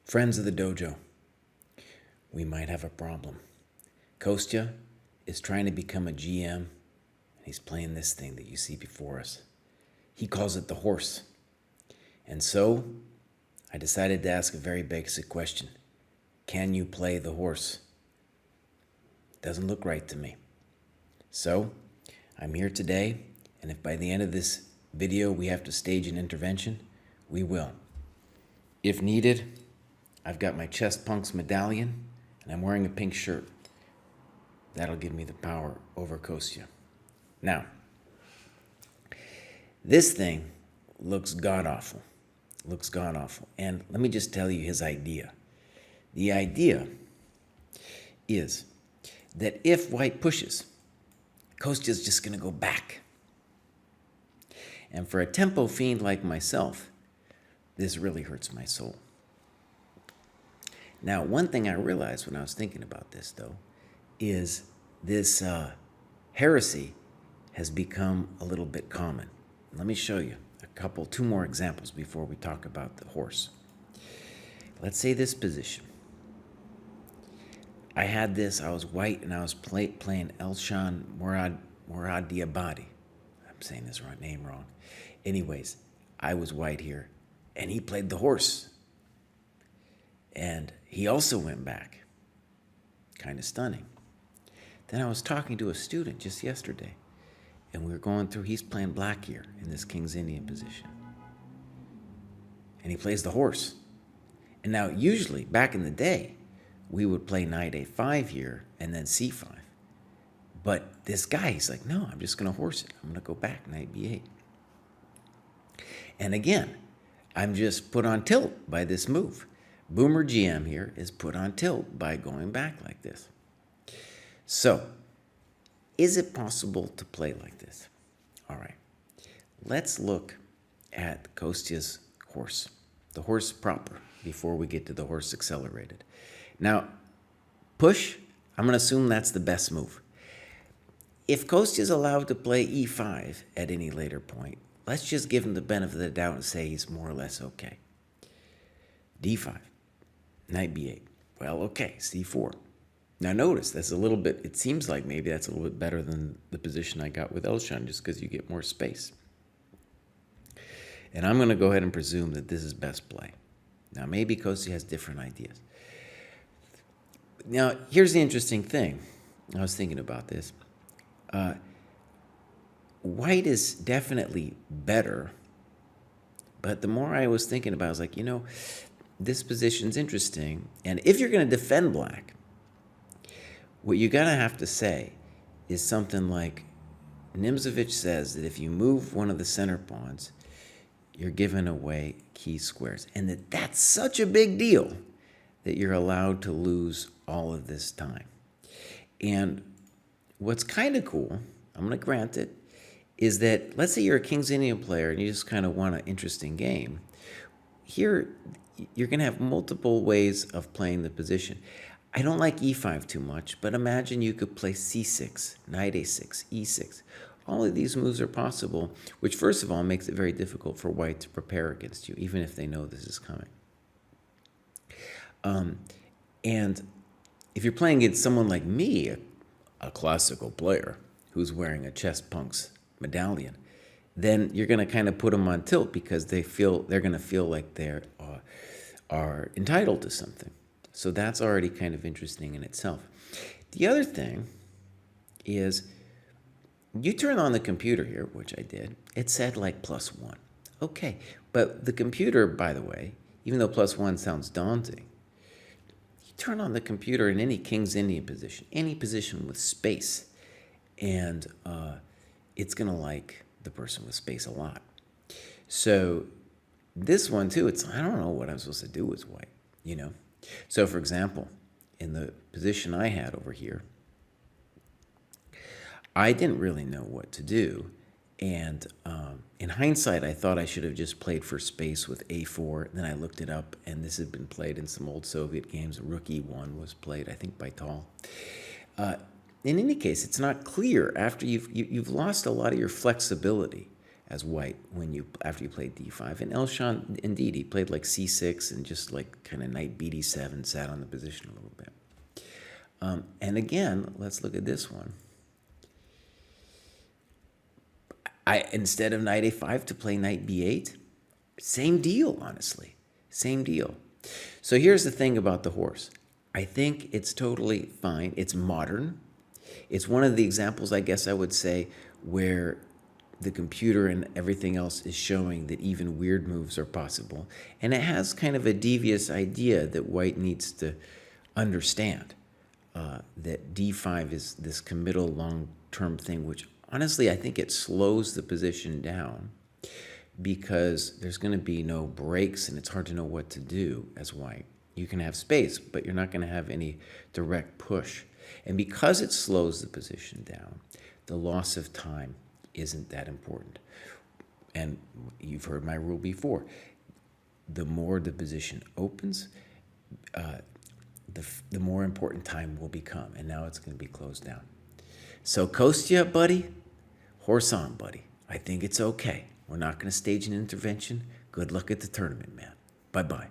Friends of the dojo, we might have a problem. Kostya is trying to become a GM, and he's playing this thing that you see before us. He calls it the horse. And so, I decided to ask a very basic question. Can you play the horse? Doesn't look right to me. So, I'm here today, and if by the end of this video we have to stage an intervention, we will. If needed, I've got my Chess Punks medallion, and I'm wearing a pink shirt. That'll give me the power over Kostya. Now, this thing looks god-awful. Looks god-awful. And let me just tell you his idea. The idea is that if white pushes, Kostya's just going to go back. And for a tempo fiend like myself, this really hurts my soul. Now, one thing I realized when I was thinking about this, though, is this heresy has become a little bit common. Let me show you two more examples before we talk about the horse. Let's say this position. I was white, and I was playing Elshan Moradiabadi. I'm saying this name wrong. Anyways, I was white here, and he played the horse. And he also went back. Kind of stunning. Then I was talking to a student just yesterday, and we were going through, he's playing black here in this King's Indian position. And he plays the horse. And now, usually, back in the day, we would play knight a5 here and then c5. But this guy, he's like, no, I'm just going to horse it. I'm going to go back, knight b8. And again, I'm just put on tilt by this move. Boomer GM here is put on tilt by going back like this. So, is it possible to play like this? All right. Let's look at Kostya's horse, the horse proper, before we get to the horse accelerated. Now, push, I'm going to assume that's the best move. If Kostya's allowed to play e5 at any later point, let's just give him the benefit of the doubt and say he's more or less okay. d5, knight b8. Well, okay, c4. Now notice, that's a little bit, it seems like maybe that's a little bit better than the position I got with Elshan, just because you get more space. And I'm going to go ahead and presume that this is best play. Now maybe Kostya has different ideas. Now, here's the interesting thing. I was thinking about this. White is definitely better, but the more I was thinking about it, I was like, this position's interesting. And if you're going to defend black, what you're going to have to say is something like, Nimzovich says that if you move one of the center pawns, you're giving away key squares. And that's such a big deal that you're allowed to lose all of this time. And what's kind of cool, I'm going to grant it, is that let's say you're a King's Indian player and you just kind of want an interesting game. Here, you're going to have multiple ways of playing the position. I don't like e5 too much, but imagine you could play c6, knight a6, e6. All of these moves are possible, which first of all makes it very difficult for white to prepare against you, even if they know this is coming. And if you're playing against someone like me, a classical player who's wearing a Chess Punks medallion, then you're going to kind of put them on tilt because they're going to feel like they are entitled to something. So that's already kind of interesting in itself. The other thing is you turn on the computer here, which I did. It said like +1. Okay, but the computer, by the way, even though +1 sounds daunting, you turn on the computer in any King's Indian position, any position with space, and it's going to like the person with space a lot. So this one too, I don't know what I'm supposed to do as white, So for example, in the position I had over here, I didn't really know what to do. And in hindsight, I thought I should have just played for space with a4. Then I looked it up, and this had been played in some old Soviet games. Rook e1 was played, I think, by Tal. In any case, it's not clear after you've lost a lot of your flexibility as white after you played d5. And Elshon, indeed, he played like c6 and just like kind of knight bd7, sat on the position a little bit. And again, let's look at this one. Instead of knight a5 to play knight b8, same deal, honestly, same deal. So here's the thing about the horse. I think it's totally fine. It's modern. It's one of the examples, I guess I would say, where the computer and everything else is showing that even weird moves are possible. And it has kind of a devious idea that white needs to understand, that d5 is this committal long-term thing, which honestly I think it slows the position down because there's going to be no breaks and it's hard to know what to do as white. You can have space, but you're not going to have any direct push. And because it slows the position down, the loss of time isn't that important. And you've heard my rule before. The more the position opens, the more important time will become. And now it's going to be closed down. So Kostya, buddy, horse on, buddy. I think it's okay. We're not going to stage an intervention. Good luck at the tournament, man. Bye-bye.